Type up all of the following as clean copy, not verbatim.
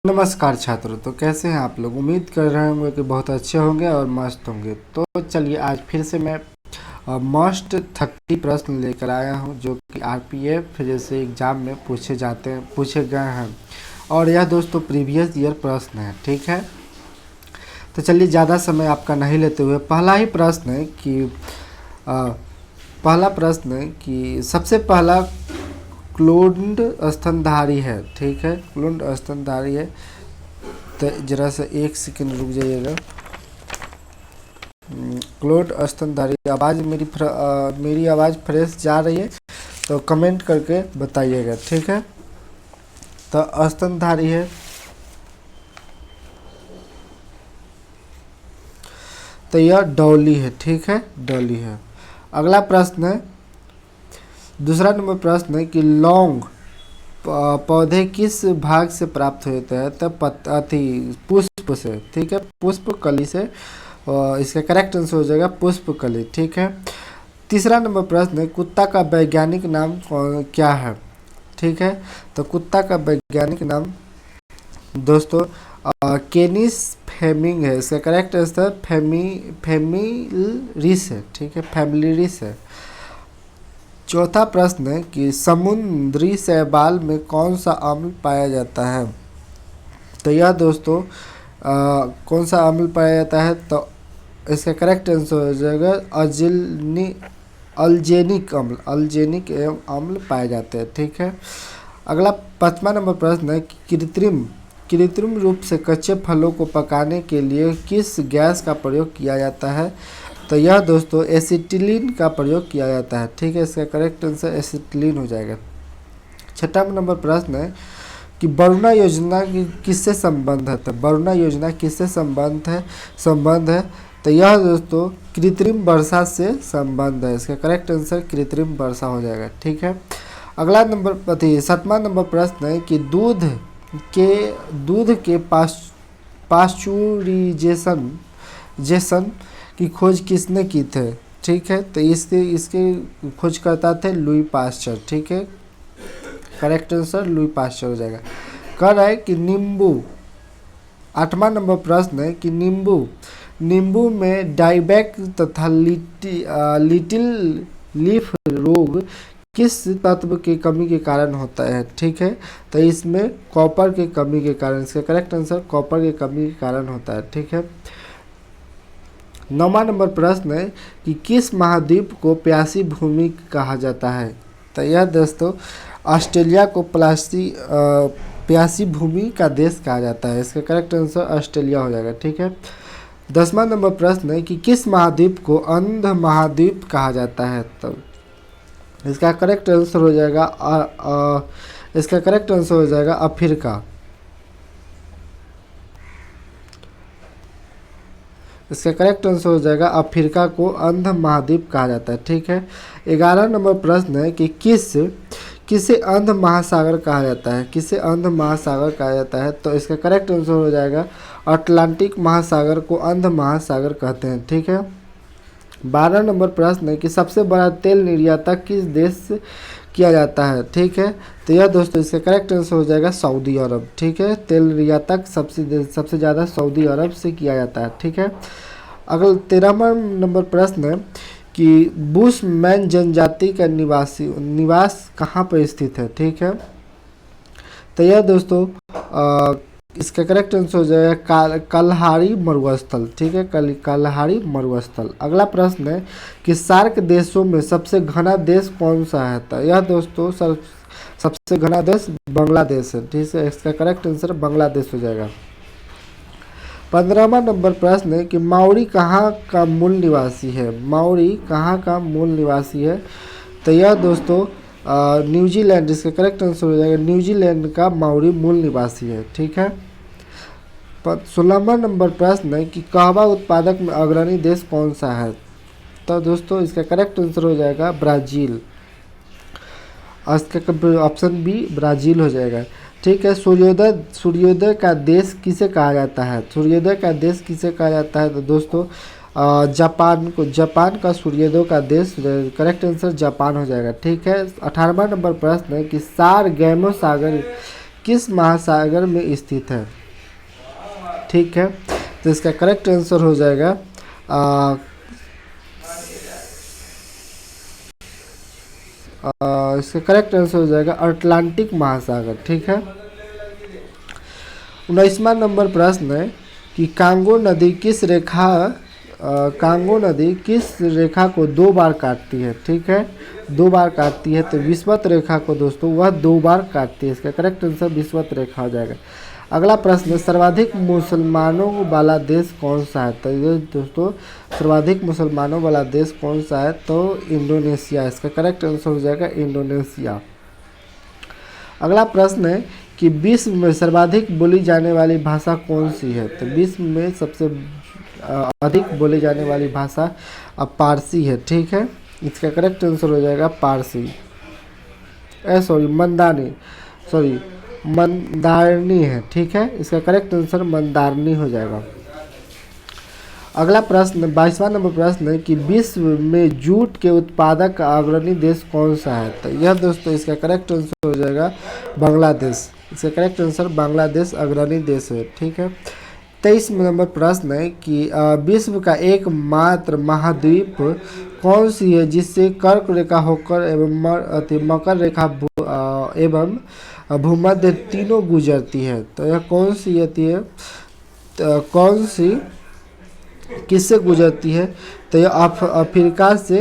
नमस्कार छात्रों। तो कैसे हैं आप लोग? उम्मीद कर रहे होंगे कि बहुत अच्छे होंगे और मस्त होंगे। तो चलिए आज फिर से मैं मस्ट 30 प्रश्न लेकर आया हूं जो कि आरपीएफ जैसे एग्ज़ाम में पूछे गए हैं। और यह दोस्तों प्रीवियस ईयर प्रश्न है, ठीक है। तो चलिए ज़्यादा समय आपका नहीं लेते हुए पहला प्रश्न है कि सबसे पहला क्लोन्ड स्तनधारी है, ठीक है। क्लोन्ड स्तनधारी है। तो जरा सा एक सेकंड रुक जाइएगा। क्लोन्ड स्तनधारी आवाज़ मेरी आवाज़ फ्रेश जा रही है तो कमेंट करके बताइएगा, ठीक है। तो स्तनधारी है। तो यह डॉली है, ठीक है, डॉली है। अगला प्रश्न है, दूसरा नंबर प्रश्न है कि लौंग पौधे किस भाग से प्राप्त होते हैं? तो पुष्प से, ठीक है, पुष्प कली से। इसका करेक्ट आंसर हो जाएगा पुष्प कली, ठीक है। तीसरा नंबर प्रश्न है कुत्ता का वैज्ञानिक नाम क्या है? ठीक है, तो कुत्ता का वैज्ञानिक नाम दोस्तों केनिस फेमिंग है। इसका करेक्ट आंसर फैमिलिस है, ठीक है, फैमिलिस है। चौथा प्रश्न है कि समुद्री शैवाल में कौन सा अम्ल पाया जाता है? तो यह दोस्तों कौन सा अम्ल पाया जाता है? तो इसका करेक्ट आंसर हो जाएगा अल्जेनिक अम्ल पाए जाते हैं, ठीक है। अगला 5वां नंबर प्रश्न है कि कृत्रिम रूप से कच्चे फलों को पकाने के लिए किस गैस का प्रयोग किया जाता है? तो यह दोस्तों एसिटिलीन का प्रयोग किया जाता है, ठीक है। इसका करेक्ट आंसर एसिटिलीन हो जाएगा। 6वां नंबर प्रश्न है कि वरुणा योजना की किससे संबंध है? तो वरुणा योजना किससे संबंध है? तो यह दोस्तों कृत्रिम वर्षा से संबंध है। इसका करेक्ट आंसर कृत्रिम वर्षा हो जाएगा, ठीक है। अगला 7वां नंबर प्रश्न है कि दूध के पास्चुराइजेशन की खोज किसने की थी? ठीक है, तो इसके खोजकर्ता थे लुई पास्चर, ठीक है। करेक्ट आंसर लुई पास्चर हो जाएगा। कह रहा है कि नींबू 8वां नंबर प्रश्न है कि नींबू में डाइबैक तथा लिटिल लीफ रोग किस तत्व की कमी के कारण होता है? ठीक है, तो इसमें कॉपर की कमी के कारण, इसका करेक्ट आंसर कॉपर की कमी के कारण होता है, ठीक है। 9वां नंबर प्रश्न है कि किस महाद्वीप को प्यासी भूमि कहा जाता है? तो यह दोस्तों ऑस्ट्रेलिया को प्यासी भूमि का देश कहा जाता है। इसका करेक्ट आंसर ऑस्ट्रेलिया हो जाएगा, ठीक है। 10वां नंबर प्रश्न है कि किस महाद्वीप को अंध महाद्वीप कहा जाता है? तो इसका करेक्ट आंसर हो जाएगा अफ्रीका। इसका करेक्ट आंसर हो जाएगा अफ्रीका को अंध महाद्वीप कहा जाता है, ठीक है। 11 नंबर प्रश्न है कि किसे अंध महासागर कहा जाता है? किसे अंध महासागर कहा जाता है? तो इसका करेक्ट आंसर हो जाएगा अटलांटिक महासागर को अंध महासागर कहते हैं, ठीक है। 12 नंबर प्रश्न है कि सबसे बड़ा तेल निर्यातक किस देश से किया जाता है? ठीक है, तो यह दोस्तों इसका करेक्ट आंसर हो जाएगा सऊदी अरब, ठीक है। तेल निर्यातक सबसे ज़्यादा सऊदी अरब से किया जाता है, ठीक है। अगला 13वां नंबर प्रश्न है कि बुशमैन जनजाति का निवास कहाँ पर स्थित है? ठीक है, तो यह दोस्तों इसका करेक्ट आंसर हो जाएगा कलहारी मरुस्थल, ठीक है, कलहारी मरुस्थल। अगला प्रश्न है कि सार्क देशों में सबसे घना देश कौन सा है? तो यह दोस्तों सबसे घना देश बांग्लादेश है, ठीक है। इसका करेक्ट आंसर बांग्लादेश हो जाएगा। 15वां नंबर प्रश्न है कि माउरी कहाँ का मूल निवासी है? माउरी कहाँ का मूल निवासी है? तो यह दोस्तों न्यूजीलैंड, इसका करेक्ट आंसर हो जाएगा न्यूजीलैंड का माउरी मूल निवासी है, ठीक है। 16वां नंबर प्रश्न है कि कहवा उत्पादक में अग्रणी देश कौन सा है? तो दोस्तों इसका करेक्ट आंसर हो जाएगा ब्राज़ील। इसका ऑप्शन बी ब्राज़ील हो जाएगा, ठीक है। सूर्योदय का देश किसे कहा जाता है? सूर्योदय का देश किसे कहा जाता है? तो दोस्तों जापान का सूर्योदय का देश, करेक्ट आंसर जापान हो जाएगा, ठीक है। 18वां नंबर प्रश्न है कि सारगैमो सागर किस महासागर में स्थित है? ठीक है, तो इसका करेक्ट आंसर हो जाएगा इसका करेक्ट आंसर हो जाएगा अटलांटिक महासागर। ठीक है। 19वां नंबर प्रश्न है कि कांगो नदी किस रेखा को 2 बार काटती है? ठीक है, 2 बार काटती है, तो विषुवत रेखा को दोस्तों वह 2 बार काटती है। इसका करेक्ट आंसर विषुवत रेखा हो जाएगा। अगला प्रश्न, सर्वाधिक मुसलमानों वाला देश कौन सा है? तो ये दोस्तों सर्वाधिक मुसलमानों वाला देश कौन सा है? तो इंडोनेशिया। इसका करेक्ट आंसर हो जाएगा इंडोनेशिया। अगला प्रश्न है कि विश्व में सर्वाधिक बोली जाने वाली भाषा कौन सी है? तो विश्व में सबसे अधिक बोली जाने वाली भाषा पारसी है। ठीक है, इसका करेक्ट आंसर हो जाएगा पारसी। मंदारनी है। ठीक है, इसका करेक्ट आंसर मंदारनी हो जाएगा। अगला प्रश्न 22वां नंबर प्रश्न है कि विश्व में जूट के उत्पादक का अग्रणी देश कौन सा है? तो यह दोस्तों इसका करेक्ट आंसर हो जाएगा बांग्लादेश। इसका करेक्ट आंसर बांग्लादेश अग्रणी देश है। ठीक है। 23 नंबर प्रश्न है कि विश्व का एकमात्र महाद्वीप कौन सी है जिससे कर्क रेखा होकर एवं मकर रेखा एवं भूमध्य तीनों गुजरती है? तो यह कौन सी होती है? कौन सी किससे गुजरती है? तो यह अफ्रीका से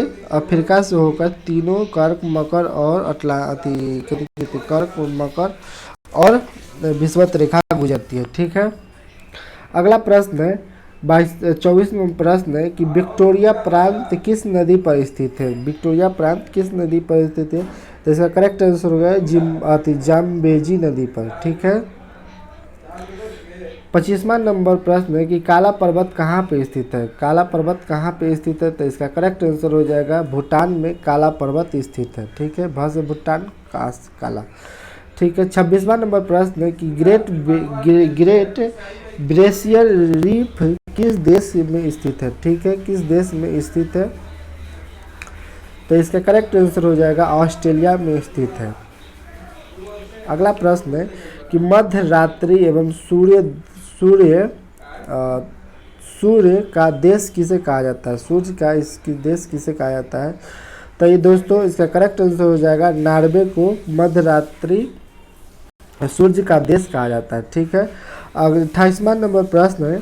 होकर तीनों कर्क मकर और कर्क मकर और विषुवत रेखा गुजरती है। ठीक है। अगला प्रश्न है 24वां प्रश्न है कि विक्टोरिया प्रांत किस नदी पर स्थित है? विक्टोरिया प्रांत किस नदी पर स्थित है? तो इसका करेक्ट आंसर होगा जाम्बेजी नदी पर। ठीक है। 25वां नंबर प्रश्न है कि काला पर्वत कहाँ पे स्थित है? काला पर्वत कहाँ पे स्थित है? तो इसका करेक्ट आंसर हो जाएगा भूटान में काला पर्वत स्थित है। ठीक है, भ से भूटान, काला। ठीक है। 26वां नंबर प्रश्न है कि ग्रेट ब्रेशियर रीफ किस देश में स्थित है? ठीक है, किस देश में स्थित है? तो इसका करेक्ट आंसर हो जाएगा ऑस्ट्रेलिया में स्थित है। अगला प्रश्न है कि मध्य रात्रि एवं सूर्य का देश किसे कहा जाता है? सूर्य का इसकी देश किसे कहा जाता है? तो ये दोस्तों इसका करेक्ट आंसर हो जाएगा नॉर्वे को मध्य रात्रि सूर्य का देश कहा जाता है। ठीक है। 28वां नंबर प्रश्न है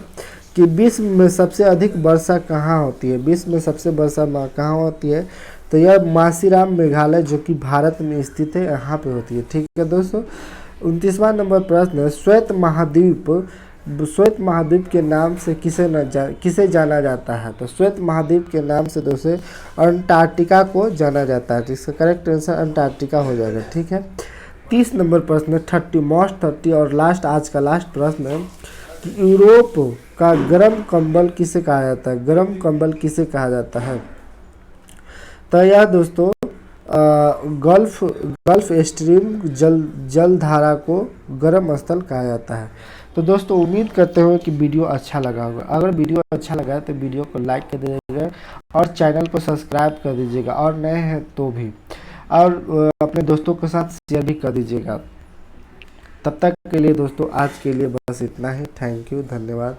कि विश्व में सबसे अधिक वर्षा कहाँ होती है? विश्व में सबसे वर्षा कहाँ होती है? तो यह मासीराम मेघालय जो कि भारत में स्थित है, यहाँ पे होती है। ठीक है दोस्तों। 29वां नंबर प्रश्न है श्वेत महाद्वीप के नाम से किसे जाना जाता है? तो श्वेत महाद्वीप के नाम से दोस्तों अंटार्कटिका को जाना जाता है। इसका करेक्ट आंसर अंटार्कटिका हो जाएगा। ठीक है। 30 नंबर प्रश्न 30 और लास्ट आज का लास्ट प्रश्न है कि यूरोप का गर्म कंबल किसे कहा जाता है? गर्म कंबल किसे कहा जाता है? तो यह दोस्तों गल्फ स्ट्रीम जलधारा को गर्म स्थल कहा जाता है। तो दोस्तों उम्मीद करते हुए कि वीडियो अच्छा लगा होगा। अगर वीडियो अच्छा लगा है तो वीडियो को लाइक कर दीजिएगा और चैनल को सब्सक्राइब कर दीजिएगा और नए हैं तो भी, और अपने दोस्तों के साथ शेयर भी कर दीजिएगा। तब तक के लिए दोस्तों आज के लिए बस इतना ही। थैंक यू, धन्यवाद।